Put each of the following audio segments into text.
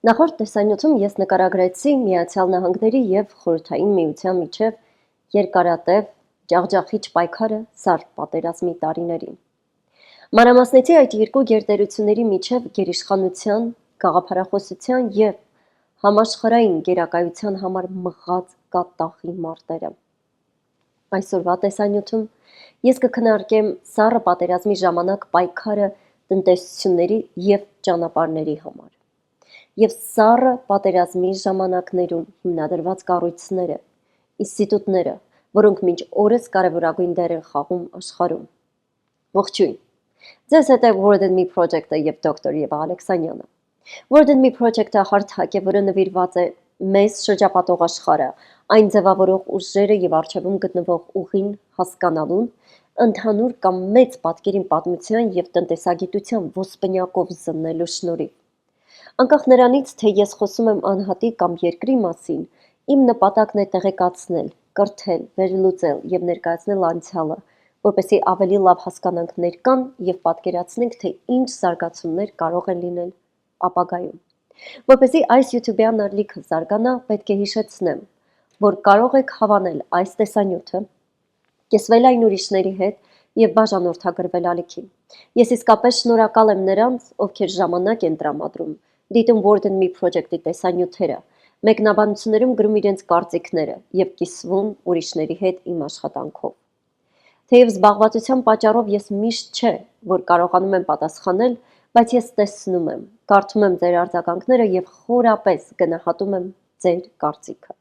Նախորդ տեսանյութում ես նկարագրեցի Միացյալ Նահանգների և Խորհրդային Միության միջև երկարատև ջախջախիչ պայքարը Սառը պատերազմի տարիներին։ Մանրամասնեցի այդ երկու գերտերությունների միջև գերիշխանության, գաղափարախոսության և համաշխարհային գերակայության համար մղած կատաղի մարտերը։ Այսօրվա տեսանյութում ես կքննարկեմ Սառը պատերազմի ժամանակ պայքարը տնտեսությունների և ճանապարհների համար և Սառը պատերազմի ժամանակներում հիմնադրված կառույցները, ինստիտուտները, որոնք մինչ օրս կարևորագույն դեր են խաղում աշխարհում։ Ողջույն։ Ձեզ հետ է Word and Me Project-ը և դոկտոր Եվա Ալեքսանյանը։ Word and Me Project-ը հարթակ է, որը նվիրված է մեզ շրջապատող աշխարհը, այն ձևավորող ուժերը և առջևում գտնվող ուղին հասկանալուն, ընդհանուր կամ մեծ պատկերին պատմության և տնտեսագիտության ոսպնյակով զննելու շնորհիվ։ Անկախ նրանից, թե ես խոսում եմ անհատի կամ երկրի մասին, իմ նպատակն է տեղեկացնել, կրթել, վերլուծել և ներկայացնել անցյալը, որպեսզի ավելի լավ հասկանանք ներկան և պատկերացնենք, թե ինչ զարգացումներ կարող են լինել ապագայում։ Որպեսզի այս YouTube-յան ալիքը զարգանա, պետք է հիշեցնեմ, որ կարող եք հավանել այս տեսանյութը, կիսվել այն ուրիշների հետ և բաժանորդագրվել ալիքին։ Ես իսկապես շնորհակալ եմ նրանց, ովքեր ժամանակ են տրամադրում, դիտում Word and Me Project-ի տեսանյութերը, մեկնաբանություններում գրում իրենց կարծիքները և կիսվում ուրիշների հետ իմ աշխատանքով։ Թեև զբաղվածության պատճառով ես միշտ չէ, որ կարողանում եմ պատասխանել, բայց ես տեսնում եմ, կարդում եմ ձեր արձագանքները և խորապես գնահատում եմ ձեր կարծիքը։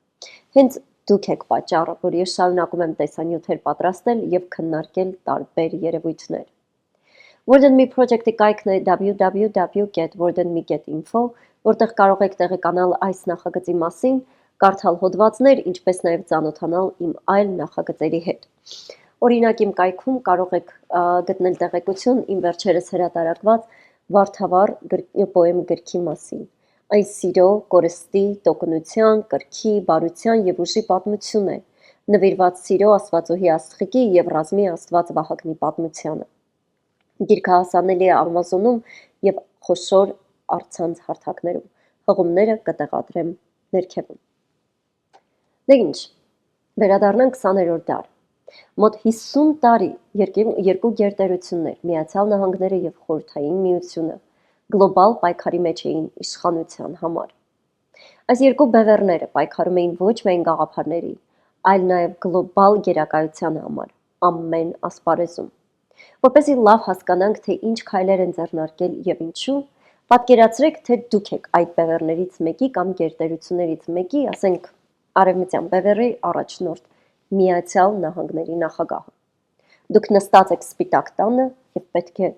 Հենց դուք եք պատճառը, որ ես շարունակում եմ տեսանյութեր պատրաստել և քննարկել տարբեր երևույթներ։ Word and Me Project-ի կայքն է www.wordandme.info, որտեղ կարող եք տեղեկանալ այս նախագծի մասին, կարդալ հոդվածներ, ինչպես նաև ծանոթանալ իմ այլ նախագծերի հետ։ Օրինակ, իմ կայքում կարող եք գտնել տեղեկություն իմ վերջերս հրատարակված Վարդավառ պոեմ գրքի մասին։ Այն սիրո, կորստի, տոկունության, կրքի, բարության և ուժի պատմություն է, նվիրված սիրո աստվածուհի Աստղիկի և ռազմի աստված Վահագնի պատմությանը։ Գիրքը հասանելի է Amazon-ում և խոշոր առցանց հարթակներում։ Հղումները կտեղադրեմ ներքևում։ Դե ինչ, վերադառնանք 20-րդ դար։ Մոտ 50 տարի երկու գերտերություններ, Միացյալ Նահանգները և Խորհրդային Միությունը, գլոբալ պայքարի մեջ էին իշխանության համար։ Այս երկու բևեռները պայքարում էին ոչ միայն գաղափարների, այլ նաև գլոբալ գերակայության համար, ամեն ասպարեզում։ Որպեսզի լավ հասկանանք, թե ինչ քայլեր են ձեռնարկել և ինչու, պատկերացրեք, թե դուք եք այդ բևեռներից մեկի կամ գերտերություններից մեկի, ասենք Արևմտյան բևեռի առաջնորդ Միացյալ Նահանգների նախագահը։ Դուք նստած եք սպիտակ տանը և պետք է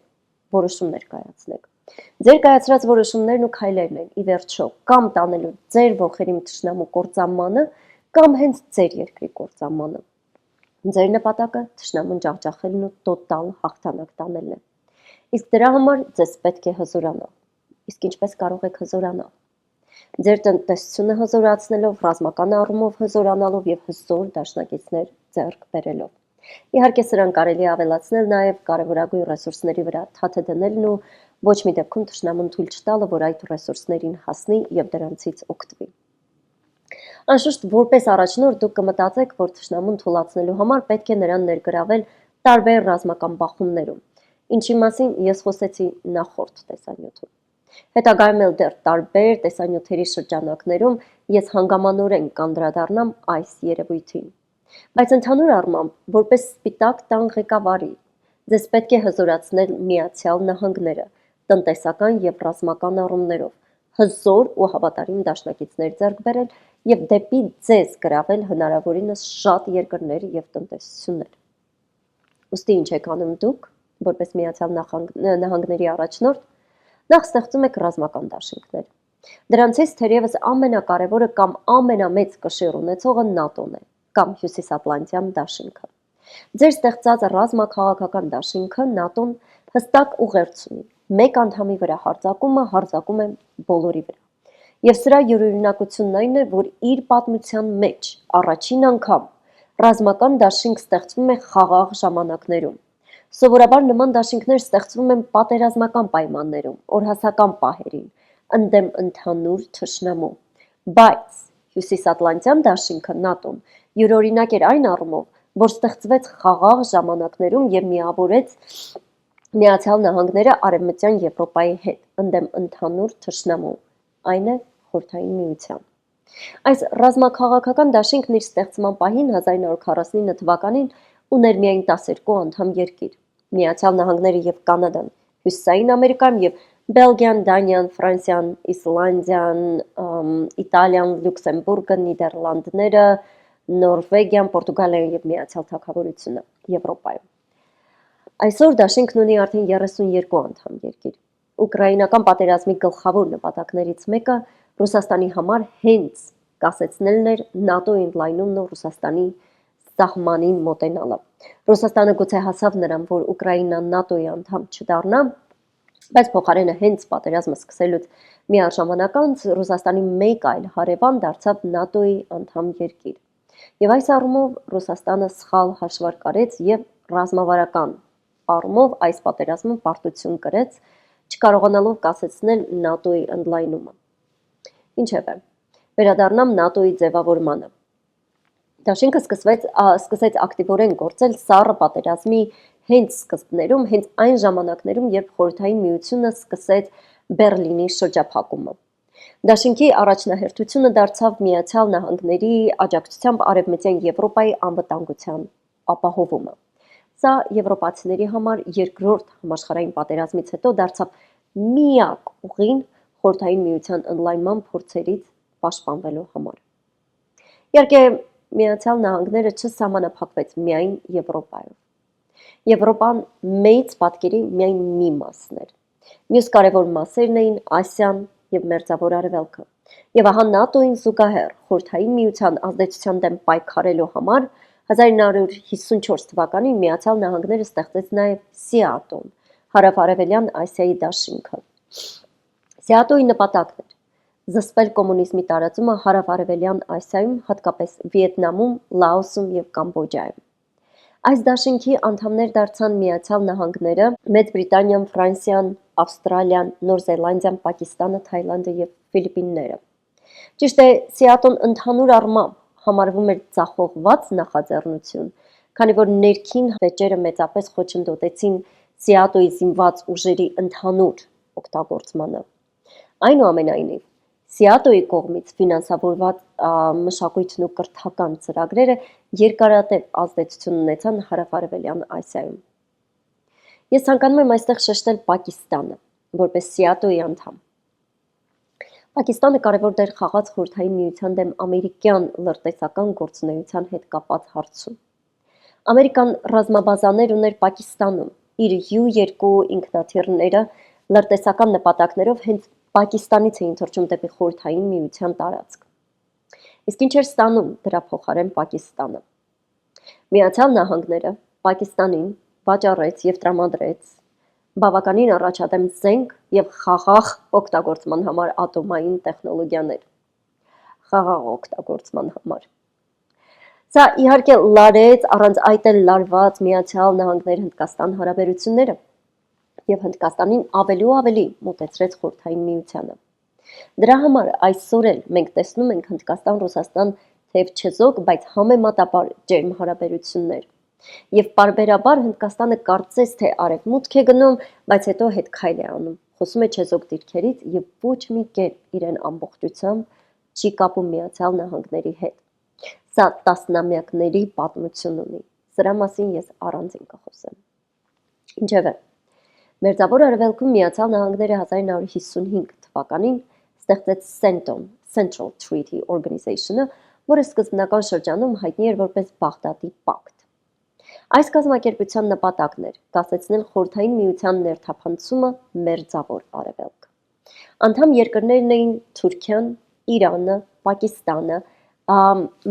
որոշումներ կայացնեք։ Ձեր կայացրած որոշումներն ու քայլերն են, ի վերջո, կամ տանելու ձեր ոխերիմ թշնամու կործանմանը, կամ հենց ձեր երկրի կործանմանը։ Ձեր նպատակը թշնամուն ջախջախելն ու տոտալ հաղթանակ տանելն է։ Իսկ դրա համար ձեզ պետք է հզորանալ։ Իսկ ինչպես կարող եք հզորանալ։ Ձեր տնտեսությունը հզորացնելով, ռազմական առումով հզորանալով և հզոր դաշնակիցներ ձեռք բերելով։ Իհարկե սրան կարելի է ավելացնել նաև կարևորագույն ռեսուրսների վրա թաթը դնելն ու ոչ մի դեպքում թշնամուն թույլ չտալը, որ այդ ռեսուրսներին հասնի և դրանցից օգտվի։ Անշուշտ, որպես առաջնորդ դուք կմտածեք, որ թշնամուն թուլացնելու համար պետք է նրան ներգրավել տարբեր ռազմական բախումներում, ինչի մասին ես խոսեցի նախորդ տեսանյութում։ Հետագայում էլ դեռ տարբեր տեսանյութերի շրջանակներում ես հանգամանորեն կանդրադառնամ այս երևույթին։ Բայց ընդհանուր առմամբ, որպես սպիտակ տան ղեկավարի, ձեզ պետք է հզորացնել Միացյալ Նահանգները տնտեսական և ռազմական առումներով, հզոր ու հավատարիմ դաշնակիցներ ձեռք բերել և դեպի ձեզ գրավել հնարավորինս շատ երկրներ և տնտեսություններ։ Ուստի ինչ եք անում դուք, որպես Միացյալ Նահանգների առաջնորդ, նախ ստեղծում եք ռազմական դաշինքներ։ Դրանցից թերևս ամենակարևորը կամ ամենամեծ կշիռ ունեցողը ՆԱՏՕ-ն է, կամ Հյուսիսատլանտյան դաշինքը։ Ձեր ստեղծած ռազմաքաղաքական դաշինքը ՆԱՏՕ-ն հստակ ուղերձ ունի։ Մեկ անդամի վրա հարձակում է բոլորի վրա։ Եվ սրա յուրօրինակությունն այն է, որ իր պատմության մեջ առաջին անգամ ռազմական դաշինք ստեղծվում է խաղաղ ժամանակներում։ Սովորաբար նման դաշինքներ ստեղծվում են պատերազմական պայմաններում, օրհասական պահերին, ընդդեմ ընդհանուր թշնամու։ Բայց Հյուսիսատլանտյան դաշինքը ՆԱՏՕ-ն յուրօրինակ էր այն առումով, որ ստեղծվեց խաղաղ ժամանակներում եւ միավորեց Միացյալ Նահանգները Արևմտյան Եվրոպայի հետ ընդդեմ ընդհանուր թշնամու, այն է Խորհրդային Միության։ Այս ռազմաքաղաքական դաշինքն իր ստեղծման պահին 1949 թվականին ուներ միայն 12 անդամ երկիր՝ Միացյալ Նահանգները եւ Կանադան, Հյուսիսային Ամերիկայում եւ Բելգիան, Դանիան, Ֆրանսիան, Իսլանդիան, Իտալիան, Լյուքսեմբուրգը, Նիդերլանդները, Նորվեգիան, Պորտուգալիան եւ Միացյալ Թագավորությունը Եվրոպայում։ Այսօր դաշինքն ունի արդեն 32 անդամ երկիր։ Ուկրաինական պատերազմի գլխավոր նպատակներից մեկը Ռուսաստանի համար հենց կասեցնելն էր ՆԱՏՕ-ի ընդլայնումն ու Ռուսաստանի սահմանին մոտենալը։ Ռուսաստանը գուցե հասավ նրան, որ Ուկրաինան ՆԱՏՕ-ի անդամ չդառնա, բայց փոխարենը հենց պատերազմը սկսելուց միաժամանակ անց Ռուսաստանի մեկ այլ հարևան դարձավ ՆԱՏՕ-ի անդամ երկիր։ Եվ այս առումով Ռուսաստանը սխալ հաշվարկ արեց եւ ռազմավարական առումով այս պատերազմը պարտություն կրեց, չկարողանալով կասեցնել ՆԱՏՕ-ի ընդլայնումը։ Ինչևէ, վերադառնամ ՆԱՏՕ-ի ձևավորմանը։ Դաշինքը սկսեց ակտիվորեն գործել սառը պատերազմի հենց սկզբներում, հենց այն ժամանակներում, երբ Խորհրդային Միությունը սկսեց Բեռլինի շրջափակումը։ Դաշինքի առաջնահերթությունը դարձավ Միացյալ Նահանգների աջակցությամբ Արևմտյան Եվրոպայի անվտանգության ապահովումը։ Սա եվրոպացիների համար երկրորդ համաշխարհային պատերազմից հետո դարձավ միակ ուղին Խորհրդային Միության ընդլայնման փորձերից պաշտպանվելու համար։ Իհարկե, Միացյալ Նահանգները չսահմանափակվեց միայն Եվրոպայով։ Եվրոպան մեծ պատկերի միայն մի մասն էր։ Մյուս կարևոր մասերն էին Ասիան եւ Մերձավոր Արևելքը։ Եվ ահա ՆԱՏՕ-ին զուգահեռ Խորհրդային Միության ազդեցության դեմ պայքարելու համար 1954 թվականին Միացյալ Նահանգները ստեղծեց նաև ՍԻԱՏՕ-ն, Հարավ-Արևելյան Ասիայի դաշինքը։ ՍԻԱՏՕ-ի նպատակն էր զսպել կոմունիզմի տարածումը Հարավ-Արևելյան Ասիայում, հատկապես Վիետնամում, Լաոսում եւ Կամբոջայում։ Այս դաշինքի անդամներ դարձան Միացյալ Նահանգները, Մեծ Բրիտանիան, Ֆրանսիան, Ավստրալիան, Նոր Զելանդիան, Պակիստանը, Թայլանդը եւ Ֆիլիպինները։ Ճիշտ է, ՍԻԱՏՕ-ն ընդհանուր առմամբ համարվում էր ձախողված նախաձեռնություն, քանի որ ներքին վեճերը մեծապես խոչընդոտեցին ՍԻԱՏՕ-ի զինված ուժերի ընդհանուր օգտագործմանը։ Այնուամենայնիվ, ՍԻԱՏՕ-ի կողմից ֆինանսավորված մշակույթն ու կրթական ծրագրերը երկարատև ազդեցություն ունեցան Հարավ-Արևելյան Ասիայում։ Ես ցանկանում եմ այստեղ շեշտել Պակիստանը, որպես ՍԻԱՏՕ-ի անդամ։ Պակիստանը կարևոր դեր խաղաց Խորհրդային Միության դեմ ամերիկյան լրտեսական գործունեության հետ կապված հարցում։ Ամերիկան ռազմաբազաներ ուներ Պակիստանում, իր U-2 ինքնաթիռները լրտեսական նպատակներով հենց Պակիստանից էին թռչում դեպի Խորհրդային Միության տարածք։ Իսկ ինչ էր ստանում դրա փոխարեն Պակիստանը։ Միացյալ Նահանգները Պակիստանին վաճառեց եւ տրամադրեց բավականին առաջադեմ զենք եւ խաղաղ օգտագործման համար ատոմային տեխնոլոգիաներ։ Խաղաղ օգտագործման համար։ Սա իհարկե լարեց առանց այդ էլ լարված Միացյալ Նահանգներ-Հնդկաստան հարաբերությունները եւ Հնդկաստանին ավելի ու ավելի մոտեցրեց Խորհրդային Միությանը։ Դրա համար այսօր էլ մենք տեսնում ենք Հնդկաստան-Ռուսաստան թեև չեզոք, բայց համեմատաբար ջերմ հարաբերություններ։ Եվ պարբերաբար Հնդկաստանը կարծես թե արևմուտք է գնում, բայց հետո հետ քայլ է անում, խոսում է չեզոք դիրքերից եւ ոչ մի կերպ իրեն ամբողջությամբ չի կապում Միացյալ Նահանգների հետ։ Սա տասնամյակների պատմություն ունի։ Սրա մասին ես առանձին կխոսեմ։ Ինչևէ, Մերձավոր Արևելքում Միացյալ Նահանգները 1955 թվականին ստեղծեց CENTON, Central Treaty Organization-ը, որը սկզբնական շրջանում հայտնի էր որպես Բաղդադի պակտ։ Այս կազմակերպության նպատակն էր կասեցնել Խորհրդային Միության ներթափանցումը Մերձավոր Արևելք։ Անդամ երկրներն էին Թուրքիան, Իրանը, Պակիստանը,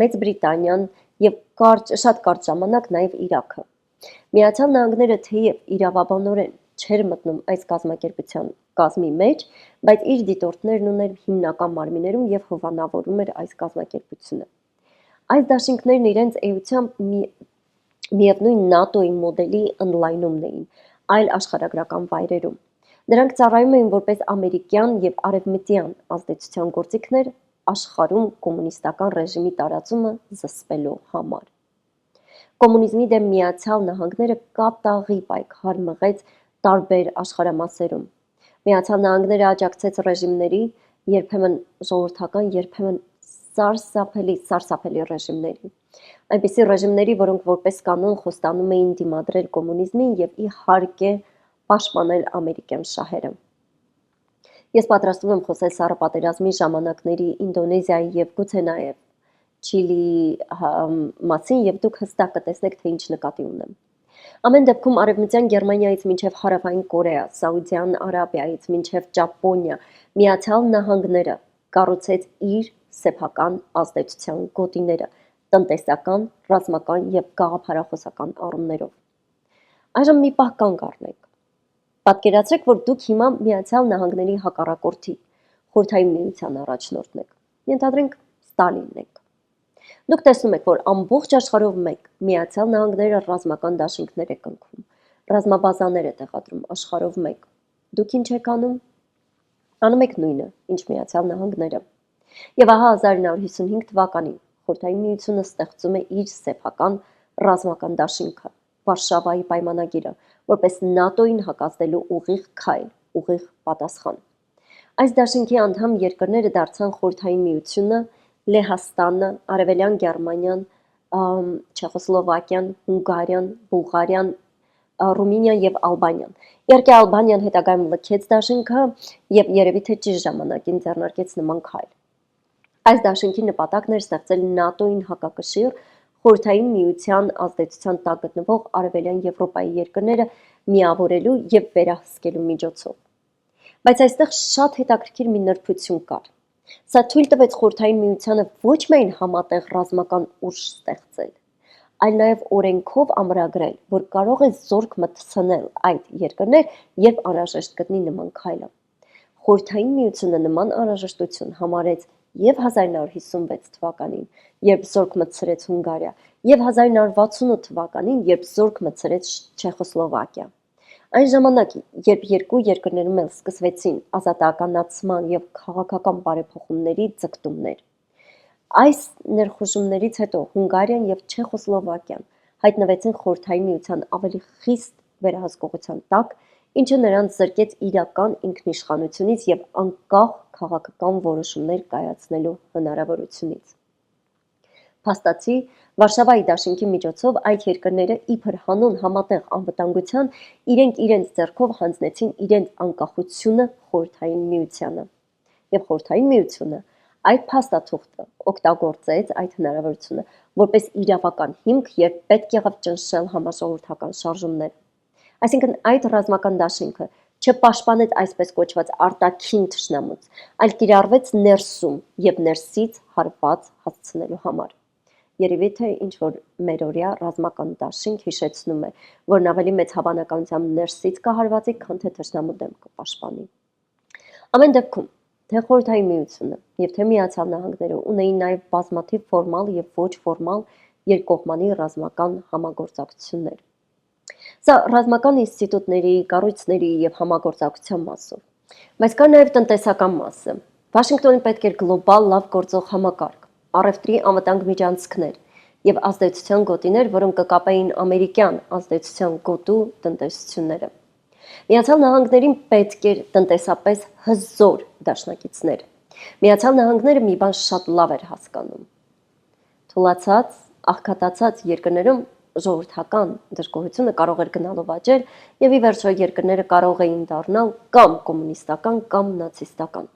Մեծ Բրիտանիան եւ շատ կարճ ժամանակ նաեւ Իրաքը։ Միացյալ Նահանգները թեև իրավաբանորեն չէր մտնում այս կազմակերպության կազմի մեջ, բայց իր դիտորդներն ուներ հիմնական մարմիններում եւ հովանավորում էր այս կազմակերպությունը։ Այս դաշինքներն իրենց էությամբ միևնույն ՆԱՏՕ-ի մոդելի ընդլայնումն էին այլ աշխարհագրական վայրերում։ Նրանք ծառայում էին որպես ամերիկյան եւ արևմտյան ազդեցության գործիքներ աշխարհում կոմունիստական ռեժիմի տարածումը զսպելու համար։ Կոմունիզմի դեմ Միացյալ Նահանգները կատաղի պայքար մղեց տարբեր աշխարհամասերում։ Միացյալ Նահանգները աջակցեց ռեժիմների, երբեմն ժողովրդական, երբեմն սարսափելի ռեժիմների։ Այնպիսի ռեժիմների, որոնք որպես կանոն խոստանում էին դիմադրել կոմունիզմին եւ իհարկե պաշտպանել ամերիկյան շահերը։ Ես պատրաստվում եմ խոսել Սառը պատերազմի ժամանակների Ինդոնեզիայի եւ գուցե նաեւ Չիլիի մասին եւ դուք հստակ կտեսնեք, թե ինչ նկատի ունեմ։ Ամեն դեպքում Արևմտյան Գերմանիայից մինչև Հարավային Կորեա, Սաուդյան Արաբիայից մինչև Ճապոնիա, Միացյալ Նահանգները կառուցեց իր սեփական ազդեցության գոտիները տնտեսական, ռազմական եւ գաղափարախոսական առումներով։ Այժմ մի պահ կանգ առնեք։ Պատկերացրեք, որ դուք հիմա Միացյալ Նահանգների հակառակորդի Խորհրդային Միության առաջնորդն եք։ Ենթադրենք Ստալինն եք։ Դուք տեսնում եք, որ ամբողջ աշխարհով մեկ Միացյալ Նահանգները ռազմական դաշինքներ է կնքում, ռազմաբազաներ է տեղադրում աշխարհով մեկ։ Դուք ինչ եք անում։ Անում եք նույնը, ինչ Միացյալ Նահանգները։ Եվ ահա 1955 թվականին Խորհրդային Միությունը ստեղծում է իր սեփական ռազմական դաշինքը, Վարշավայի պայմանագիրը, որպես ՆԱՏՕ-ին հակազդելու ուղիղ քայլ, ուղիղ պատասխան։ Այս դաշինքի անդամ երկրները դարձան Խորհրդային Միությունը, Լեհաստանը, Արևելյան Գերմանիան, Չեխոսլովակիան, Հունգարիան, Բուլղարիան, Ռումինիան եւ Ալբանիան։ Իհարկե Ալբանիան հետագայում լքեց դաշինքը եւ երևի թե ճիշտ ժամանակին ձեռնարկեց նման քայլ։ Այս դաշինքի նպատակն էր ստեղծել ՆԱՏՕ-ին հակակշիռ Խորհրդային Միության ազդեցության տակ գտնվող Արևելյան Եվրոպայի երկրները միավորելու եւ վերահսկելու միջոցով։ Բայց այստեղ շատ հետաքրքիր մի նրբություն կար։ Սա թույլ տվեց Խորհրդային Միությանը ոչ միայն համատեղ ռազմական ուժ ստեղծել, այլ նաեւ օրենքով ամրագրել, որ կարող է զորք մտցնել այդ երկրներ, երբ անհրաժեշտ գտնի նման քայլը։ Խորհրդային Միությունը նման անհրաժեշտություն համարեց եւ 1956 թվականին, երբ զորք մտցրեց Հունգարիա, եւ 1968 թվականին, երբ զորք մտցրեց Չեխոսլովակիա։ Այն ժամանակ, երբ երկու երկրներում էլ սկսվեցին ազատականացման եւ քաղաքական բարեփոխումների ձգտումներ։ Այս ներխուժումներից հետո Հունգարիան եւ Չեխոսլովակիան հայտնվեցին Խորհրդային Միության ավելի խիստ վերահսկողության տակ, ինչը նրանց զրկեց իրական ինքնիշխանությունից եւ անկախ քաղաքական որոշումներ կայացնելու հնարավորությունից։ Փաստացի, Վարշավայի դաշինքի միջոցով այդ երկրները իբր հանուն համատեղ անվտանգության իրենց ձեռքով հանձնեցին իրենց անկախությունը Խորհրդային Միությանը։ Եվ Խորհրդային Միությունը այդ փաստաթուղթը օգտագործեց այդ հնարավորությունը որպես իրավական հիմք, երբ պետք եղավ ճնշել համաժողովրդական շարժումները։ Այսինքն այդ ռազմական դաշինքը չպաշտպանեց այսպես կոչված արտաքին թշնամուց, այլ կիրառվեց ներսում եւ ներսից հարված հասցնելու համար։ Երևի թե ինչ որ մերօրյա ռազմական դաշինք հիշեցնում է, որն ավելի մեծ հավանականությամբ ներսից կհարվածի, քան թե թշնամու դեմ կպաշտպանի։ Ամեն դեպքում, թե Խորհրդային Միությունը եւ թե Միացյալ Նահանգները ունեին նաեւ բազմաթիվ ֆորմալ եւ ոչ ֆորմալ երկկողմանի ռազմական համագործակցություններ։ Սա ռազմական ինստիտուտների, կառույցների եւ համագործակցության մասով, բայց կար նաեւ տնտեսական մասը։ Վաշինգտոնին պետք էր գլոբալ լավ գործող համակարգ, առևտրի անվտանգ միջանցքներ եւ ազդեցության գոտիներ, որոնք կկապեին ամերիկյան ազդեցության գոտու տնտեսությունները։ Միացյալ Նահանգներին պետք էր տնտեսապես հզոր դաշնակիցներ։ Միացյալ Նահանգները մի բան շատ լավ էր հասկանում։ Թուլացած, աղքատացած երկրներում ժողովրդական դժգոհությունը կարող էր գնալով աճել եւ ի վերջո երկրները կարող էին դառնալ կամ կոմունիստական կամ նացիստական։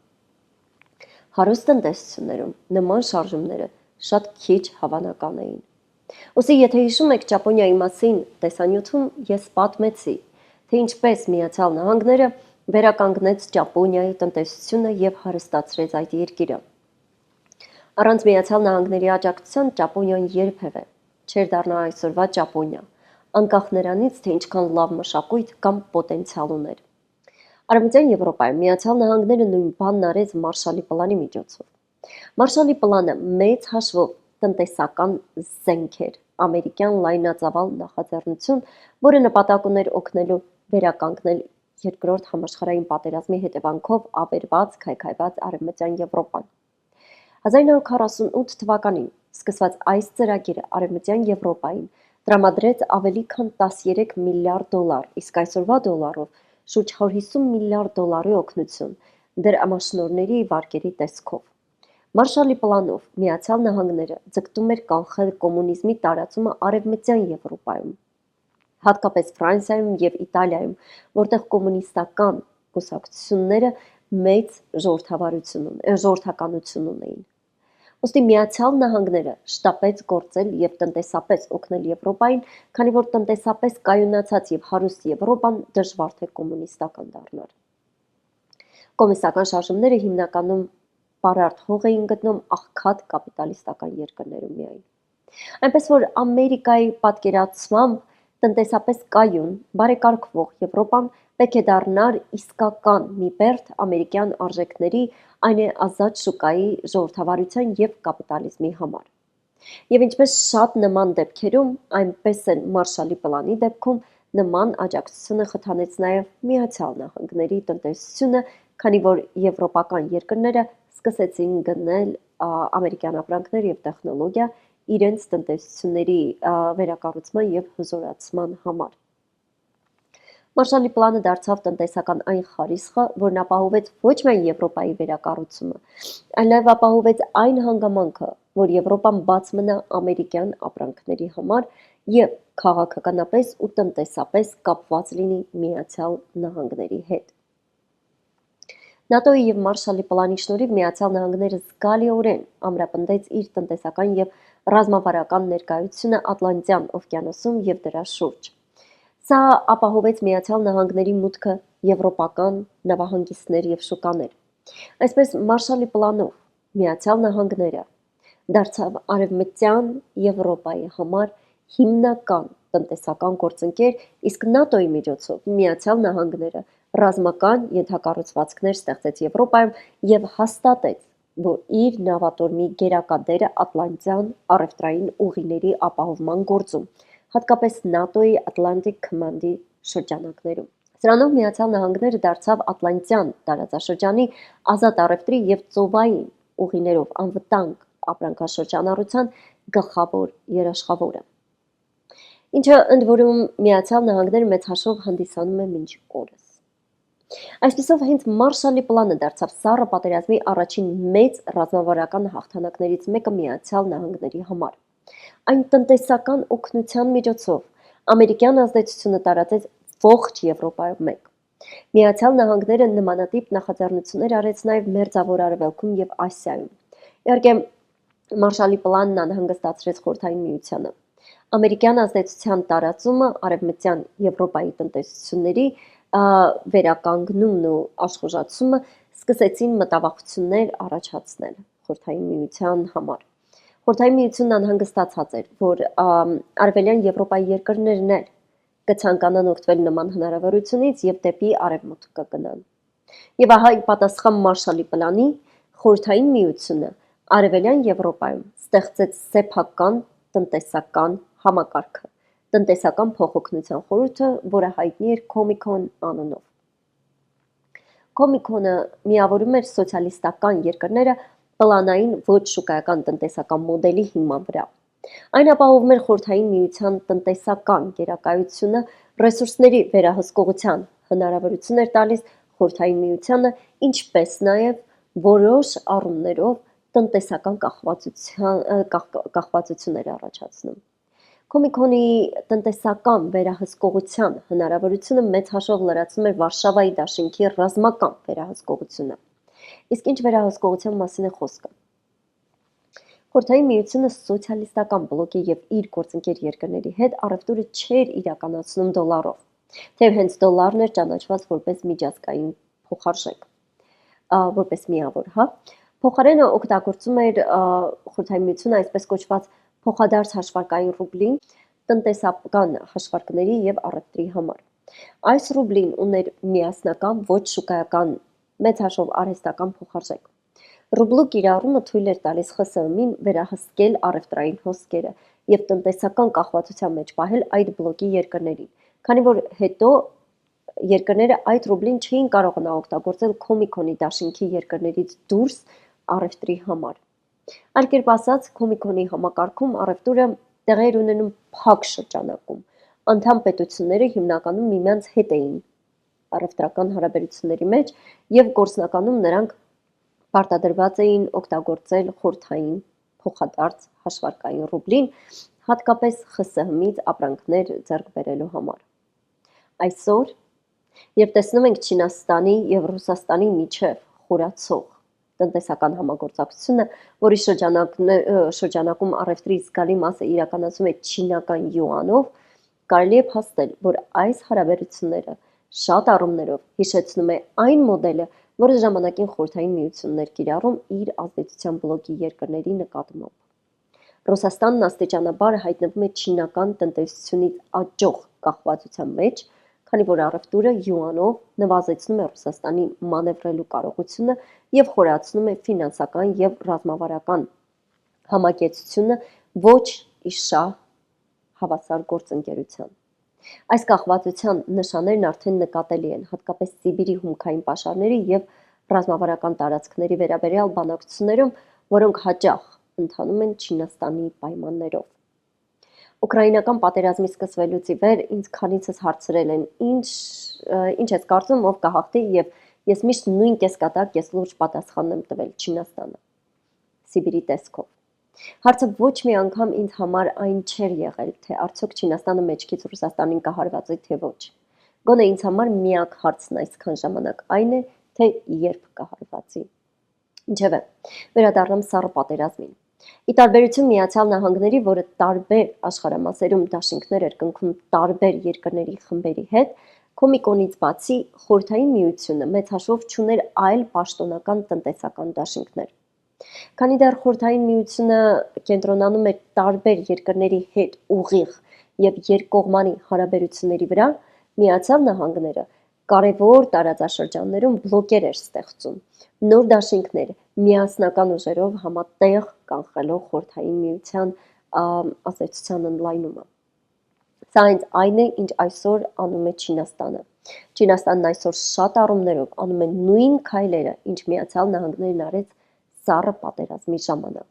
Հարուստ տնտեսություններում նման շարժումները շատ քիչ հավանական էին։ Ոսի եթե հիշում եք Ճապոնիայի մասին տեսանյութում ես պատմեցի, թե ինչպես Միացյալ Նահանգները վերականգնեց Ճապոնիայի տնտեսությունը եւ հարստացրեց այդ երկիրը։ Առանց Միացյալ Նահանգների աջակցության Ճապոնիան երբևէ չէր դառնա այսօրվա Ճապոնիա, անկախ նրանից, թե ինչքան լավ մշակույթ կամ պոտենցիալ ուներ։ Արևմտյան Եվրոպայում Միացյալ Նահանգները նույն բանն արեց Մարշալի պլանի միջոցով։ Մարշալի պլանը մեծ հաշվով տնտեսական զենք էր, ամերիկյան լայնածավալ նախաձեռնություն, որը նպատակ ուներ օգնելու վերականգնել Երկրորդ համաշխարհային պատերազմի հետևանքով ավերված քայքայված Արևմտյան Եվրոպան։ 1948 թվականին սկսված այս ծրագիրը Արևմտյան Եվրոպային տրամադրեց ավելի քան 13 միլիարդ դոլար, իսկ այսօրվա դոլարով շուրջ 150 միլիարդ դոլարի օգնություն դրամաշնորհների վարկերի տեսքով։ Մարշալի պլանով Միացյալ Նահանգները ձգտում էր կանխել կոմունիզմի տարածումը Արևմտյան Եվրոպայում, հատկապես Ֆրանսիայում և Իտալիայում, որտեղ կոմունիստական կուսակցությունները մեծ ժողովրդականություն ունեին։ Ուստի Միացյալ Նահանգները շտապեց գործել և տնտեսապես օգնել Եվրոպային, քանի որ տնտեսապես կայունացած և հարուստ Եվրոպան դժվար թե կոմունիստական դառնար։ Կոմունիստական շարժումները հիմնականում պարարտ հող էին գտնում աղքատ կապիտալիստական երկրներում միայն։ Այնպես որ Ամերիկայի պատկերացմամբ տնտեսապես կայուն, բարեկարգվող Եվրոպան պետք է դառնար իսկական մի բերդ ամերիկյան արժեքների, այն է ազատ շուկայի, ժողովրդավարության և կապիտալիզմի համար։ Եվ ինչպես շատ նման դեպքերում, այնպես էլ Մարշալի պլանի դեպքում նման աջակցությունը խթանեց նաև Միացյալ Նահանգների տնտեսությունը, քանի որ եվրոպական երկրները սկսեցին գնել ամերիկյան ապրանքներ և տեխնոլոգիա իրենց տնտեսությունների վերակառուցման և հզորացման համար։ Մարշալի պլանը դարձավ տնտեսական այն խարիսխը, որն ապահովեց ոչ միայն Եվրոպայի վերակառուցումը, այլև ապահովեց այն հանգամանքը, որ Եվրոպան բաց մնա ամերիկյան ապրանքների համար և քաղաքականապես ու տնտեսապես կապված լինի Միացյալ Նահանգների հետ։ ՆԱՏՕ-ի և Մարշալի պլանի շնորհիվ Միացյալ Նահանգները զգալիորեն ամրապնդեց իր տնտեսական և ռազմավարական ներկայությունը Ատլանտյան օվկիանոսում և դրա շուրջ։ Սա ապահովեց Միացյալ Նահանգների մուտքը եվրոպական նավահանգիստներ և շուկաներ։ Այսպես Մարշալի պլանով Միացյալ Նահանգները դարձավ Արևմտյան Եվրոպայի համար հիմնական տնտեսական գործընկեր, իսկ ՆԱՏՕ-ի միջոցով Միացյալ Նահանգները ռազմական ենթակառուցվածքներ ստեղծեց Եվրոպայում և հաստատեց, որ իր նավատորմի գերակա դերը Ատլանտյան առևտրային ուղիների ապահովման գործում, հատկապես ՆԱՏՕ-ի Atlantic Command-ի շրջանակներում։ Սրանով Միացյալ Նահանգները դարձավ Ատլանտյան տարածաշրջանի ազատ առևտրի և ծովային ուղիներով անվտանգ ապրանքաշրջանառության գլխավոր երաշխավորը, ինչը ընդ որում Միացյալ Նահանգները մեծ հաշվով հանդիսանում է մինչ օրս։ Այսպիսով հենց Մարշալի պլանը դարձավ Սառը պատերազմի առաջին մեծ ռազմավարական հաղթանակներից մեկը Միացյալ Նահանգների համար։ Այն տնտեսական օգնության միջոցով ամերիկյան ազդեցությունը տարածեց ողջ Եվրոպայում մեկ։ Միացյալ Նահանգները նմանատիպ նախաձեռնություններ արեց նաև Մերձավոր Արևելքում և Ասիայում։ Իհարկե, Մարշալի պլանն անհանգստացրեց Խորհրդային Միությանը։ Ամերիկյան ազդեցության տարածումը Արևմտյան Եվրոպայի տնտեսությունների վերականգնումն ու աշխուժացումը սկսեցին մտավախություններ առաջացնել Խորհրդային Միության համար։ Խորհրդային Միությունն անհանգստացած էր, որ Արևելյան Եվրոպայի երկրներն էլ կցանկանան օգտվել նման հնարավորությունից և դեպի արևմուտք կգնան։ Եվ ահա ի պատասխան Մարշալի պլանի, Խորհրդային Միությունը Արևելյան Եվրոպայում ստեղծեց սեփական տնտեսական համակարգը, տնտեսական փոխօգնության խորհուրդը, որը հայտնի էր Comecon անունով։ Comecon-ը միավորում էր սոցիալիստական երկրները պլանային ոչ շուկայական տնտեսական մոդելի հիման վրա։ Այն ապահովում էր Խորհրդային Միության տնտեսական գերակայությունը, ռեսուրսների վերահսկողության հնարավորություն էր տալիս Խորհրդային Միությանը, ինչպես նաև որոշ առումներով տնտեսական կախվածություն էր առաջացնում։ Comecon-ի տնտեսական վերահսկողության հնարավորությունը մեծ հաշվով լրացնում էր Վարշավայի դաշինքի ռազմական վերահսկողությունը։ Իսկ ինչ վերահսկողության մասին է խոսքը։ Խորհրդային Միությունը սոցիալիստական բլոկի և իր գործընկեր երկրների հետ առևտուրը չէր իրականացնում դոլարով, թեև հենց դոլարն էր ճանաչված որպես միջազգային փոխարժեք, որպես միավոր, հա։ Փոխարենը օգտագործում էր Խորհրդային Միությունը այսպես կոչված փոխադարձ հաշվարկային ռուբլին տնտեսական հաշվարկների և առևտրի համար։ Այս ռուբլին ուներ միասնական ոչ շուկայական մեծ հաշվով արհեստական փոխարժեք։ Ռուբլու կիրառումը թույլ էր տալիս ԽՍՀՄ-ին վերահսկել առևտրային հոսքերը և տնտեսական կախվածության մեջ պահել այդ բլոկի երկրներին, քանի որ հետո երկրները այդ ռուբլին չէին կարողանա օգտագործել Կոմիկոնի դաշինքի երկրներից դուրս առևտրի համար։ Այլ կերպ ասած, Կոմիկոնի համակարգում առևտուրը տեղի էր ունենում փակ շրջանակում։ Անդամ պետությունները հիմնականում միմյանց հետ էին առևտրական հարաբերությունների մեջ եւ գործնականում նրանք պարտադրված էին օգտագործել խորհրդային փոխադարձ հաշվարկային ռուբլին, հատկապես ԽՍՀՄ-ից ապրանքներ ձեռք բերելու համար։ Այսօր, երբ տեսնում ենք Չինաստանի եւ Ռուսաստանի միջև խորացող տնտեսական համագործակցությունը, որի շրջանակում առևտրի զգալի մասը իրականացում է չինական յուանով, կարելի է փաստել, որ այս հարաբերությունները շատ առումներով հիշեցնում է այն մոդելը, որը ժամանակին Խորհրդային Միությունն էր կիրառում իր ազդեցության բլոկի երկրների նկատմամբ։ Ռուսաստանն աստիճանաբար հայտնվում է չինական տնտեսությունից աճող կախվածության մեջ, քանի որ առևտուրը յուանով նվազեցնում է Ռուսաստանի մանևրելու կարողությունը եւ խորացնում է ֆինանսական եւ ռազմավարական համակեցությունը ոչ իշահ հավասար գործընկերության։ Այս կախվածության նշաններն արդեն նկատելի են, հատկապես Սիբիրի հումքային պաշարների եւ ռազմավարական տարածքների վերաբերյալ բանակցություններում, որոնք հաճախ ընթանում են Չինաստանի պայմաններով։ Ուկրաինական պատերազմի սկսվելուց ի վեր ինձ քանիցս հարցրել են, ինչ ես կարծում, ով կհաղթի, եւ ես միշտ նույն կեսկատակ ես լուրջ պատասխանն եմ տվել՝ Չինաստանը։ Սիբիրի տեսքով։ Հարցը ոչ մի անգամ ինձ համար այն չէր եղել, թե արդյոք Չինաստանը մեջքից Ռուսաստանին կհարվածի, թե ոչ։ Գոնե ինձ համար միակ հարցն այսքան ժամանակ այն է, թե երբ կհարվածի։ Ինչևէ, վերադառնամ սառը պատերազմին։ Ի տարբերություն Միացյալ Նահանգների, որը տարբեր աշխարհամասերում դաշինքներ էր կնքում տարբեր երկրների խմբերի հետ, Կոմիկոնից բացի Խորհրդային Միությունը մեծ հաշվով չուներ այլ պաշտոնական տնտեսական դաշինքներ։ Քանի դեռ Խորհրդային Միությունը կենտրոնանում էր տարբեր երկրների հետ ուղիղ եւ երկկողմանի հարաբերությունների վրա, Միացյալ Նահանգները կարևոր տարածաշրջաններում բլոկեր էր ստեղծում, նոր դաշինքներ միասնական ուժերով համատեղ կանխելով Խորհրդային Միության ազդեցության ընդլայնումը։ Սա հենց այն է, ինչ այսօր անում է Չինաստանը։ Չինաստանն այսօր շատ առումներով անում է նույն քայլերը, ինչ Միացյալ Նահանգներն արեց սառը պատերազմի ժամանակ։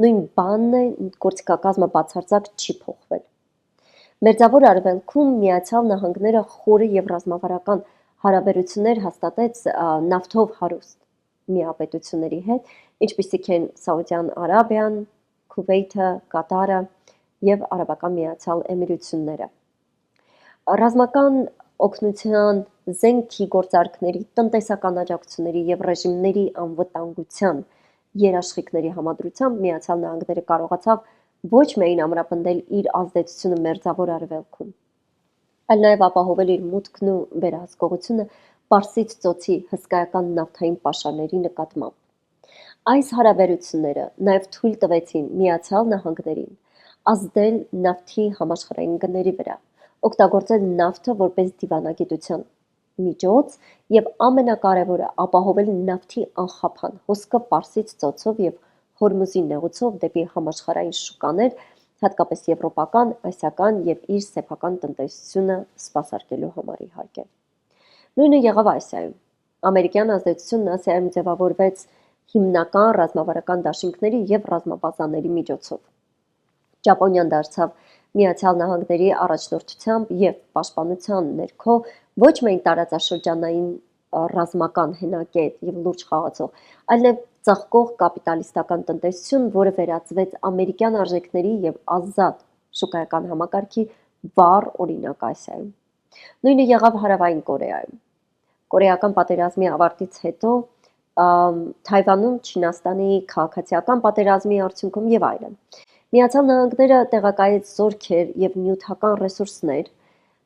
Նույն բանն է, գործիքակազմը բացարձակ չի փոխվել։ Մերձավոր Արևելքում Միացյալ Նահանգները խորը եւ ռազմավարական հարաբերություններ հաստատեց նավթով հարուստ միապետությունների հետ, ինչպիսիք են Սաուդյան Արաբիան, Քուվեյթը, Կատարը եւ Արաբական Միացյալ Էմիրությունները։ Ռազմական օգնության, զենքի գործարքների, տնտեսական աջակցությունների եւ ռեժիմների անվտանգության երաշխիքների համադրությամբ Միացյալ Նահանգները կարողացավ ոչ միայն ամրապնդել իր ազդեցությունը Մերձավոր Արևելքում, այլ նաև ապահովել իր մուտքն ու վերահսկողությունը Պարսից ծոցի հսկայական նավթային պաշարների նկատմամբ։ Այս հարաբերությունները նաև թույլ տվեցին Միացյալ Նահանգներին ազդել նավթի համաշխարհային գների վրա, օգտագործել նավթը որպես դիվանագիտության միջոց եւ ամենակարևորը ապահովել նավթի անխափան հոսքը Պարսից ծոցով եւ Հորմուզի նեղուցով դեպի համաշխարհային շուկաներ, հատկապես եվրոպական, ասիական եւ իր սեփական տնտեսությունը սպասարկելու համար իհարկե։ Նույնը եղավ Ասիայում։ Ամերիկյան ազդեցությունն Ասիայում ձևավորվեց հիմնական ռազմավարական դաշինքների եւ ռազմաբազաների միջոցով։ Ճապոնիան դարձավ Միացյալ Նահանգների առաջնորդությամբ եւ պաշտպանության ներքո ոչ միայն տարածաշրջանային ռազմական հենակետ եւ լուրջ խաղացող, այլ նաեւ ծաղկող կապիտալիստական տնտեսություն, որը վերածվեց ամերիկյան արժեքների եւ ազատ շուկայական համակարգի վառ օրինակ Ասիայում։ Նույնը եղավ Հարավային Կորեայում։ Կորեական պատերազմի ավարտից հետո Թայվանում Չինաստանի քաղաքացիական պատերազմի արդյունքում եւ այլն։ Միացյալ Նահանգները տեղակայեց զորքեր եւ նյութական ռեսուրսներ,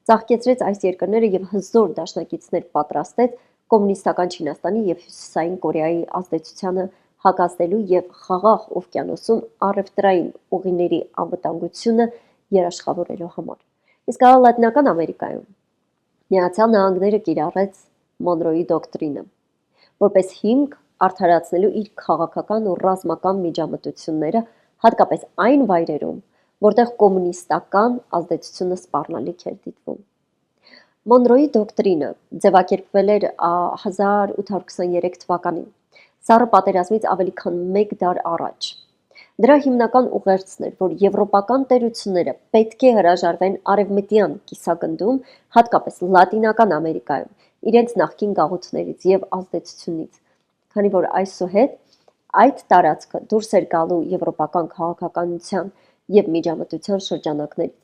ծաղկեցրեց այս երկրները եւ հզոր դաշնակիցներ պատրաստեց կոմունիստական Չինաստանի եւ Հյուսիսային Կորեայի ազդեցությանը հակազդելու եւ Խաղաղ օվկիանոսում առևտրային ուղիների անվտանգությունը երաշխավորելու համար։ Իսկ հա Լատինական Ամերիկայում Միացյալ Նահանգները կիրառեց Մոնրոյի դոկտրինը, որպես հիմք արդարացնելու իր քաղաքական ու ռազմական միջամտությունները, հատկապես այն վայրերում, որտեղ կոմունիստական ազդեցությունը սպառնալիք էր դիտվում։ Մոնրոյի դոկտրինը ձևակերպվել էր 1823 թվականին, Սառը պատերազմից ավելի քան մեկ դար առաջ։ Դրա հիմնական ուղերձն էր, որ եվրոպական տերությունները պետք է հրաժարվեն արևմտյան կիսագնդում, հատկապես Լատինական Ամերիկայում, իրենց նախկին գաղութներից եւ ազդեցությունից, քանի որ այսուհետ այդ տարածքը դուրս էր գալու եվրոպական քաղաքականության եւ միջամտության շրջանակներից։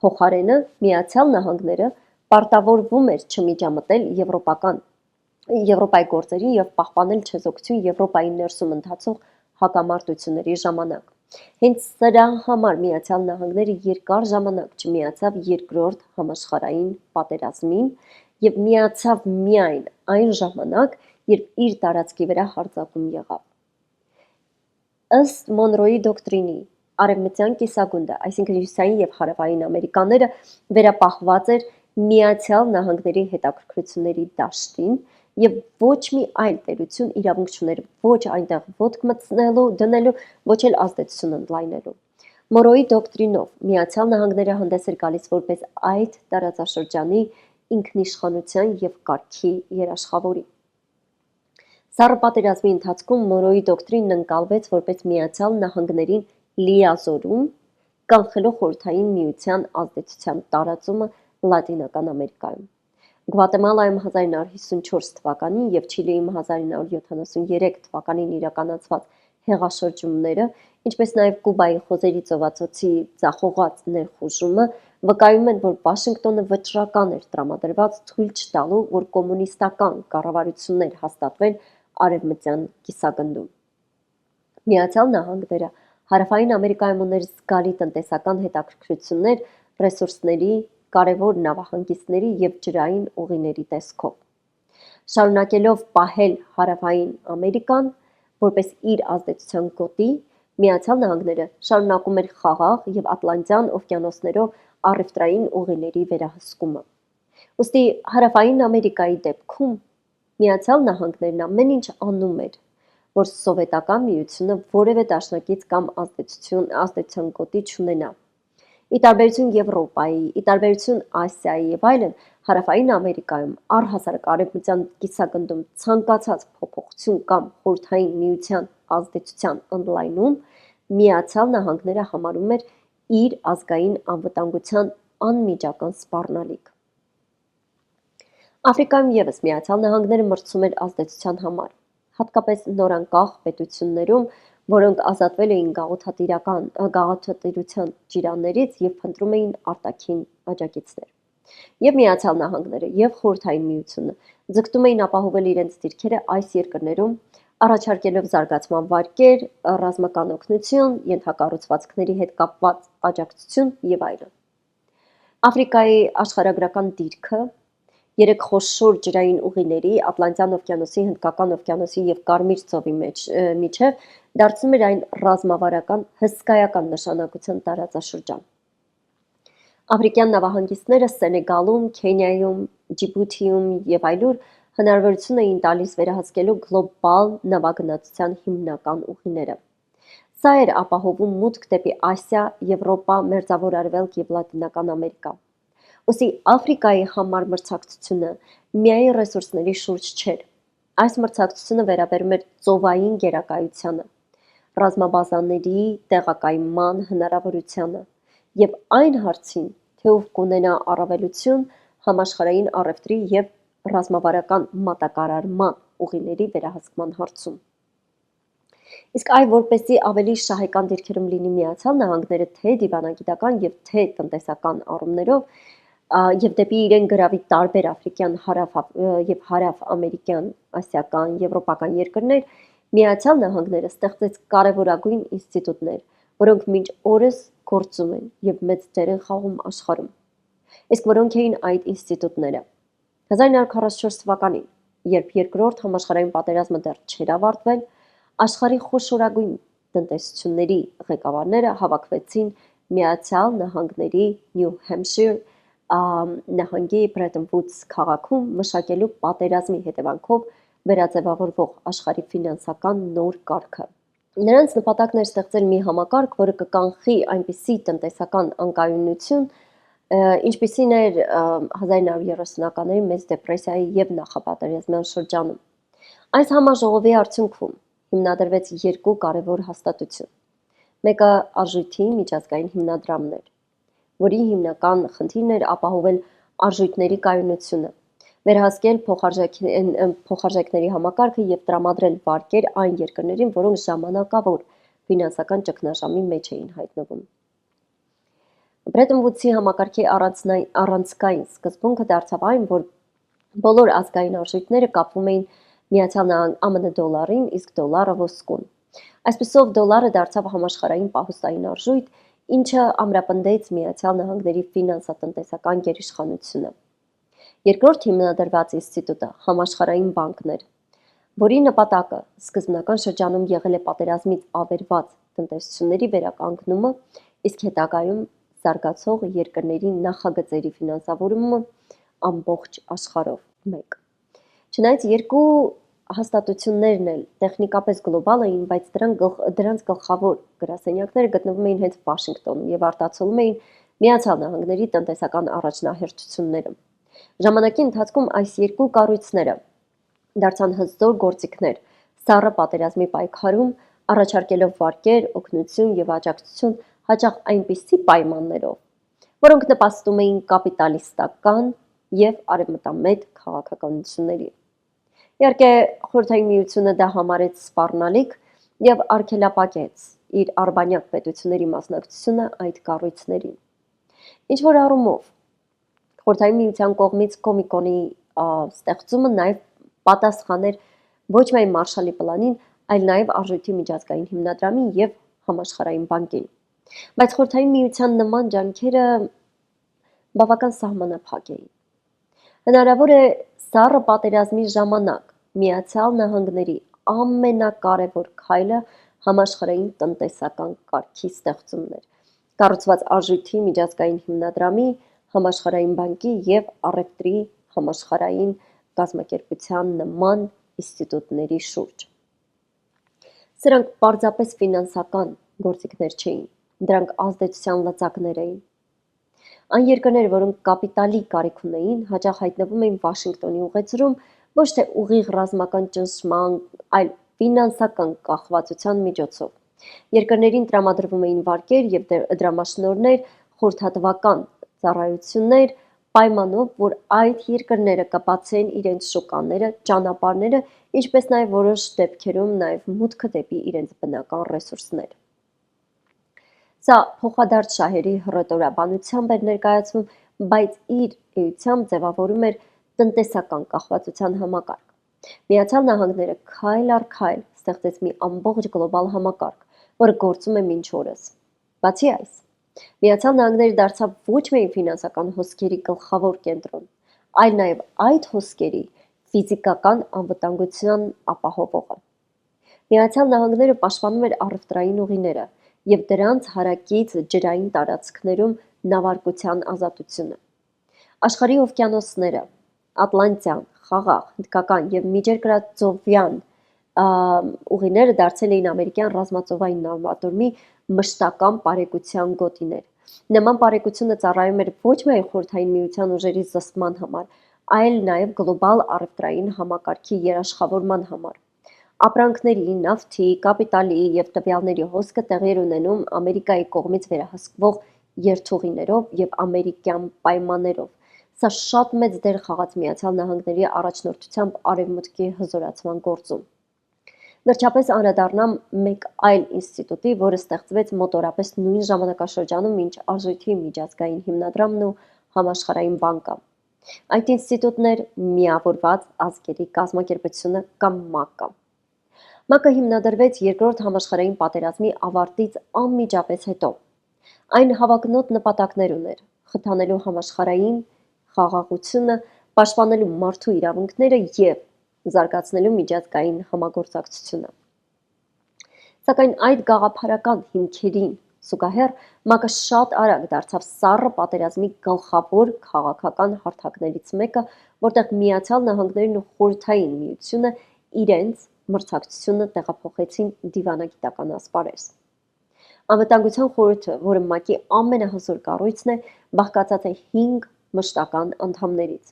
Փոխարենը Միացյալ Նահանգները պարտավորվում էր չմիջամտել Եվրոպայի գործերին եւ պահպանել չեզոքություն Եվրոպայի ներսում ընթացող հակամարտությունների ժամանակ։ Հենց սրա համար Միացյալ Նահանգները երկար ժամանակ չմիացավ Երկրորդ համաշխարհային պատերազմին եւ միացավ միայն այն ժամանակ, երբ իր տարածքի վրա հարձակում եղավ։ Ըստ Մոնրոյի դոկտրինի, արևմտյան կիսագունդը, այսինքն հյուսիսային եւ հարավային Ամերիկաները, վերապահված էր Միացյալ Նահանգների հետաքրքրությունների դաշտին եւ ոչ մի այլ տերություն իրավունք չուներ ոչ այնտեղ ոտք մտցնելու, դնելու, ոչ էլ ազդեցություն ընդլայնելու։ Մոնրոյի դոկտրինով Միացյալ Նահանգները հանդես էր գալիս որպես այդ տարածաշրջանի ինքնիշխանության եւ կարգի երաշխավորի։ Սառը պատերազմի ընթացքում Մոնրոյի դոկտրինն ընկալվեց որպես Միացյալ Նահանգներին լիազորում, կանխելով Խորհրդային Միության ազդեցության տարածումը Լատինական Ամերիկայում։ Գվատեմալայում 1954 թվականին եւ Չիլիում 1973 թվականին իրականացված հեղաշրջումները, ինչպես նաև Կուբայի խոզերի ծովածոցի ձախողած ներխուժումը վկայում են, որ Վաշինգտոնը վճռական էր տրամադրված թույլ չտալու, որ կոմունիստական կառավարություններ հաստատվեն արևմտյան կիսագնդում։ Միացյալ Նահանգները Հարավային Ամերիկայում ուներ զգալի տնտեսական հետաքրքրություններ ռեսուրսների, կարևոր նավահանգիստների եւ ջրային ուղիների տեսքով։ Շարունակելով պահել Հարավային Ամերիկան որպես իր ազդեցության գոտի, Միացյալ Նահանգները շարունակում էր Խաղաղ եւ Ատլանտյան օվկիանոսներով առևտրային ուղիների վերահսկումը։ Ուստի Հարավային Ամերիկայի դեպքում Միացյալ Նահանգներն ամեն ինչ անում էր, որ Սովետական Միությունը որևէ դաշնակից կամ ազդեցության գոտի չունենա։ Ի տարբերություն Եվրոպայի, ի տարբերություն Ասիայի եւ այլն, Հարավային Ամերիկայում առհասարակ արևմտյան կիսագնդում ցանկացած փոփոխություն կամ Խորհրդային Միության ազդեցության ընդլայնում Միացյալ Նահանգները համարում էր իր ազգային անվտանգության անմիջական սպառնալիք։ Աֆրիկայում եւս Միացյալ Նահանգները մրցում էր ազդեցության համար, հատկապես նորանկախ պետություններում, որոնք ազատվել էին գաղութատիրության ջիրաններից եւ փնտրում էին արտաքին աջակիցներ։ Եվ Միացյալ Նահանգները եւ Խորհրդային Միությունը ձգտում էին ապահովել իրենց դիրքերը այս երկրներում, առաջարկելով զարգացման վարկեր, ռազմական օգնություն, ենթակառուցվածքների հետ կապված աջակցություն եւ այլն։ Աֆրիկայի աշխարհագրական դիրքը երեք խոշոր ջրային ուղիների, Ատլանտյան օվկիանոսի, Հնդկական օվկիանոսի եւ Կարմիր ծովի միջև դարձնում էր այն ռազմավարական հսկայական նշանակության տարածաշրջան։ Աֆրիկյան նավահանգիստները Սենեգալում, Քենիայում, Ջիբութիում եւ այլուր հնարավորություն էին տալիս վերահսկելու գլոբալ նավագնացության հիմնական ուղիները։ Սա էր ապահովում մուտք դեպի Ասիա, Եվրոպա, Մերձավոր Արևելք եւ Լատինական Ամերիկա։ Ուստի Աֆրիկայի համար մրցակցությունը միայն ռեսուրսների շուրջ չէր։ Այս մրցակցությունը վերաբերում էր ծովային գերակայությանը, ռազմաբազաների տեղակայման հնարավորությանը եւ այն հարցին, թե ով կունենա առավելություն համաշխարհային առևտրի եւ ռազմավարական մատակարարման ուղիների վերահսկման հարցում։ Իսկ այ որպեսզի ավելի շահեկան դիրքերում լինի Միացյալ Նահանգները թե դիվանագիտական եւ թե տնտեսական առումներով եւ դեպի իրեն գրավի տարբեր աֆրիկյան, հարավ ամերիկյան, ասիական, եվրոպական երկրներ, Միացյալ Նահանգները ստեղծեց կարևորագույն ինստիտուտներ, որոնք մինչ օրս գործում են եւ մեծ դեր են խաղում աշխարհում։ Իսկ որոնք էին այդ ինստիտուտները։ 1944 թվականին, երբ Երկրորդ համաշխարհային պատերազմը դեռ չէր ավարտվել, աշխարհի խոշորագույն տնտեսությունների ղեկավարները հավաքվեցին Միացյալ Նահանգների Նյու Հեմփշիր նահանգի Բրեթոն Վուդս քաղաքում մշակելու պատերազմի հետևանքով վերաձևավորվող աշխարհի ֆինանսական նոր կարգը։ Նրանց նպատակն էր ստեղծել մի համակարգ, որը կկանխի այնպիսի տնտեսական անկայունություն, ինչպիսին էր 1930-ականների մեծ դեպրեսիայի և նախապատերազմյան շրջանում։ Այս համաժողովի արդյունքում հիմնադրվեց երկու կարևոր հաստատություն։ Մեկը արժույթի միջազգային հիմնադրամն էր, որի հիմնական խնդիրն էր ապահովել արժույթների կայունությունը, վերահսկել փոխարժեքների համակարգը և տրամադրել վարկեր այն երկրներին, որոնք ժամանակավոր ֆինանսական ճգնաժամի մեջ էին հայտնվում։ Բրետոն Վուդսի համակարգի առանցքային սկզբունքը դարձավ այն, որ բոլոր ազգային արժույթները կապվում էին ԱՄՆ դոլարին, իսկ դոլարը ոսկուն։ Այսպիսով դոլարը դարձավ համաշխարհային պահուստային արժույթ, ինչը ամրապնդեց ԱՄՆ ֆինանսատնտեսական գերիշխանությունը։ Երկրորդ հիմնադրված ինստիտուտը համաշխարհային բանկն էր, որի նպատակը սկզբնական շրջանում եղել է պատերազմից ավերված տնտեսությունների վերականգնումը, իսկ հետագայում զարգացող երկրների նախագծերի ֆինանսավորումը ամբողջ աշխարհով մեկ։ Չնայած երկու հաստատություններն էլ տեխնիկապես գլոբալ էին, բայց դրանց գլխավոր գրասենյակները գտնվում էին հենց Վաշինգտոնում և արտացոլում էին ԱՄՆ տնտեսական առաջնահերթությունները։ Ժամանակի ընթացքում այս երկու կառույցները դարձան հզոր գործիքներ սառը պատերազմի պայքարում, առաջարկելով վարկեր, օգնություն և աջակցություն հաճախ այնպիսի պայմաններով, որոնք նպաստում էին կապիտալիստական և արևմտամետ քաղաքականությունների։ Իհարկե, Խորհրդային Միությունը դա համարեց սպառնալիք և արգելափակեց իր արբանյակ պետությունների մասնակցությունը այդ կառույցներին։ Ինչ-որ առումով Խորհրդային Միության կողմից Կոմիկոնի ստեղծումը նաև պատասխան էր ոչ միայն Մարշալի պլանին, այլ նաև Արժույթի միջազգային հիմնադրամին և Համաշխարհային բանկին։ Բայց Խորհրդային Միության նման ջանքերը բավական սահմանափակ էին։ Հնարավոր է սառը պատերազմի ժամանակ ԱՄՆ-ի ամենակարևոր քայլը համաշխարհային տնտեսական կարգի ստեղծումն էր, կառուցված Արժույթի միջազգային հիմնադրամի, Համաշխարհային բանկի և առևտրի համաշխարհային կազմակերպության նման ինստիտուտների շուրջ։ Սրանք պարզապես ֆինանսական գործիքներ չէին, դրանք ազդեցության լծակներ էին։ Այն երկրները, որոնք կապիտալի կարիք ունեին, հաճախ հայտնվում էին Վաշինգտոնի ուղեծրում ոչ թե ուղիղ ռազմական ճնշման, այլ ֆինանսական կախվածության միջոցով։ Երկրներին տրամադրվում էին վարկեր և դրամաշնորհներ, խորհրդատվական ծառայություններ, պայմանով, որ այդ երկրները կբացեն իրենց շուկաները, ճանապարհները, ինչպես նաև որոշ դեպքերում նաև մուտքը դեպի իրենց բնական ռեսուրսներ։ Սա փոխադարձ շահերի հռետորաբանությամբ էր ներկայացվում, բայց իր էությամբ ձևավորում էր տնտեսական կախվածության համակարգ։ ԱՄՆ-ը քայլ առ քայլ ստեղծեց մի ամբողջ գլոբալ համակարգ, որը գործում է մինչ օրս։ Բացի այս, ԱՄՆ-ը դարձավ ոչ միայն ֆինանսական հոսքերի գլխավոր կենտրոն, այլ նաև այդ հոսքերի ֆիզիկական անվտանգության ապահովողը։ ԱՄՆ-ը պաշտպանում էր առևտրային ուղիները և դրանց հարակից ջրային տարածքներում նավարկության ազատությունը։ Աշխարհի օվկիանոսները, Ատլանտյան, Խաղաղ, Հնդկական և Միջերկրածովյան ուղիները դարձել էին ամերիկյան ռազմածովային նավատորմի մշտական պարեկության գոտիներ։ Նման պարեկությունը ծառայում էր ոչ միայն Խորհրդային Միության ուժերի զսպման համար, այլ նաև գլոբալ առևտրային համակարգի երաշխավորման համար։ Ապրանքների, նավթի, կապիտալի և տվյալների հոսքը տեղի էր ունենում Ամերիկայի կողմից վերահսկվող երթուղիներով և ամերիկյան պայմաններով։ Սա շատ մեծ դեր խաղաց ԱՄՆ-ի առաջնորդությամբ Արևմուտքի հզորացման գործում։ Վերջապես անդրադառնամ մեկ այլ ինստիտուտի, որը ստեղծվեց մոտորապես նույն ժամանակաշրջանում, ինչ Արժույթի միջազգային հիմնադրամն ու Համաշխարհային բանկը։ Այդ ինստիտուտն էր Միավորված ազգերի կազմակերպությունը կամ ՄԱԿ-ը։ ՄԱԿ-ը հիմնադրվեց Երկրորդ համաշխարհային պատերազմի ավարտից անմիջապես հետո։ Այն հավակնոտ նպատակներ ուներ՝ խթանելու համաշխարհային խաղաղությունը, պաշտպանելու մարդու իրավունքները և զարգացնելու միջազգային համագործակցությունը։ Սակայն այդ գաղափարական հիմքերին զուգահեռ ՄԱԿ-ը շատ արագ դարձավ սառը պատերազմի գլխավոր քաղաքական հարթակներից մեկը, որտեղ ԱՄՆ-ն ու Խորհրդային Միությունը իրենց մրցակցությունը տեղափոխեցին դիվանագիտական ասպարեզ։ Անվտանգության խորհուրդը, որը ՄԱԿ-ի ամենահզոր կառույցն է, բաղկացած է 5 մշտական անդամներից՝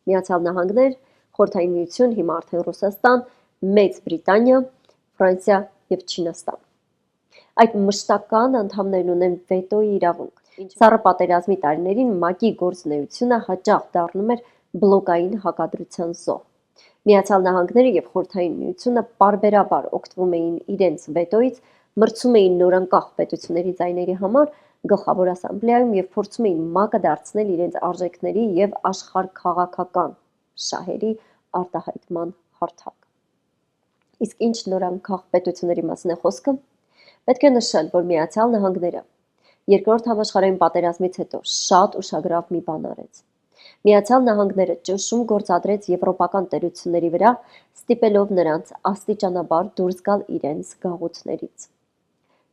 Միացյալ Նահանգներ, Խորհրդային Միություն, հիմա արդեն Ռուսաստան, Մեծ Բրիտանիա, Ֆրանսիա և Չինաստան։ Այդ մշտական անդամներն ունեն վետոյի իրավունք։ Սառը պատերազմի տարիներին ՄԱԿ-ի գործունեությունը հաճախ դառնում էր բլոկային հակադրության զոհ։ Միացյալ Նահանգները և Խորհրդային Միությունը պարբերաբար օգտվում էին իրենց վետոյից, մրցում էին նորանկախ պետությունների ձայների համար Գլխավոր ասամբլեայում և փորձում էին ՄԱԿ-ը դարձնել իրենց արժեքների և աշխարհաքաղաքական շահերի արտահայտման հարթակ։ Իսկ ինչ նորանկախ պետությունների մասին է խոսքը։ Պետք է նշել, որ Միացյալ Նահանգները Երկրորդ համաշխարհային պատերազմից հետո շատ ուշագրավ մի բան արեց։ Միացյալ Նահանգները ճնշում գործադրեց եվրոպական տերությունների վրա, ստիպելով նրանց աստիճանաբար դուրս գալ իրենց գաղութներից։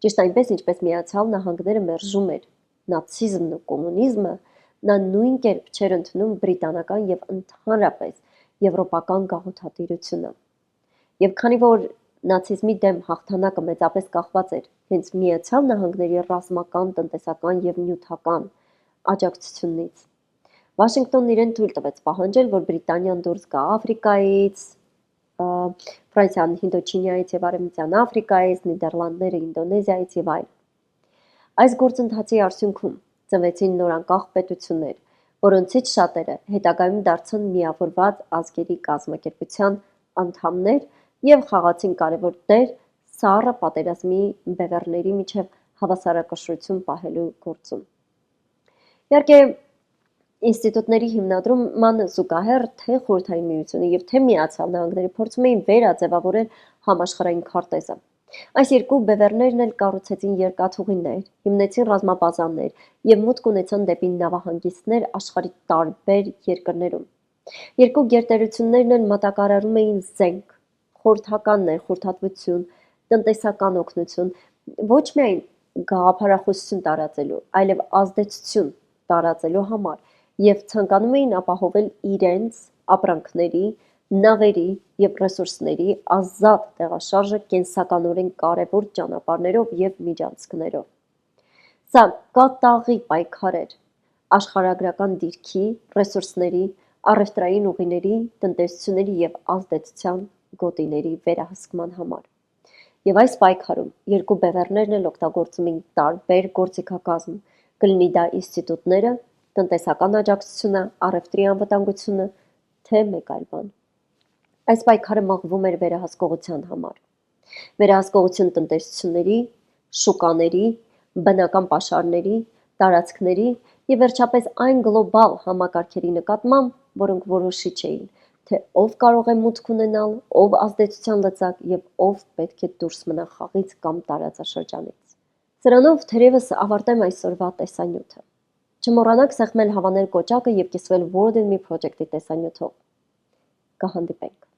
Ճիշտ այնպես, ինչպես Միացյալ Նահանգները մերժում էր նացիզմն ու կոմունիզմը, նա նույն կերպ չէր ընդունում բրիտանական և ընդհանրապես եվրոպական գաղութատիրությունը։ Եվ քանի որ նացիզմի դեմ հաղթանակը մեծապես կախված էր հենց Միացյալ Նահանգների ռազմական, տնտեսական և նյութական աջակցությունից, Վաշինգտոնն իրեն թույլ տվեց պահանջել, որ Բրիտանիան դուրս գա Աֆրիկայից, Ֆրանսիան Հինդոչինիայից և Արևմտյան Աֆրիկայից, Նիդերլանդները Ինդոնեզիայից և այլն։ Այս գործընթացի արդյունքում ծնվեցին նորանկախ պետություններ, որոնցից շատերը հետագայում դարձան Միավորված ազգերի կազմակերպության անդամներ և խաղացին կարևոր դեր Սառը պատերազմի բևեռների միջև հավասարակշռություն պահելու գործում։ Իհարկե, ինստիտուտների հիմնադրումանը զուգահեռ թե Խորհրդային Միությունը և թե Միացյալ Նահանգները փորձում էին վերաձևավորել համաշխարհային քարտեզը։ Այս երկու բևեռներն էլ կառուցեցին երկաթուղիներ, հիմնեցին ռազմաբազաներ և մուտք ունեցան դեպի նավահանգիստներ աշխարհի տարբեր երկրներում։ Երկու գերտերություններն էլ մատակարարում էին զենք, խորհրդական ներխորհրդատվություն, տնտեսական օգնություն, ոչ միայն գաղափարախոսություն տարածելու, այլև ազդեցություն տարածելու համար և ցանկանում էին ապահովել իրենց ապրանքների, նավերի և ռեսուրսների ազատ տեղաշարժը կենսականորեն կարևոր ճանապարհներով և միջանցքներով։ Սա կատաղի պայքար էր աշխարհագրական դիրքի, ռեսուրսների, առևտրային ուղիների, տնտեսությունների և ազդեցության գոտիների վերահսկման համար։ Եվ այս պայքարում երկու բևեռներն էլ օգտագործում էին տարբեր գործիքակազմ, կլինի դա ինստիտուտները, տնտեսական աջակցությունը, առևտրի անվտանգությունը, թե մեկ այլ բան։ Այս պայքարը մղվում էր վերահսկողության համար։ Վերահսկողություն տնտեսությունների, շուկաների, բնական պաշարների, տարածքների և վերջապես այն գլոբալ համակարգերի նկատմամբ, որոնք որոշիչ էին, թե ով կարող է մուտք ունենալ, ով ազդեցության լծակ և ով պետք է դուրս մնա խաղից կամ տարածաշրջանից։ Սրանով թերևս ավարտեմ այսօրվա տեսանյութը։ Չմոռանաք սեղմել հավանել կոճակը և կիսվել Word in Me Project-ի տեսանյութով։ Կհանդիպենք։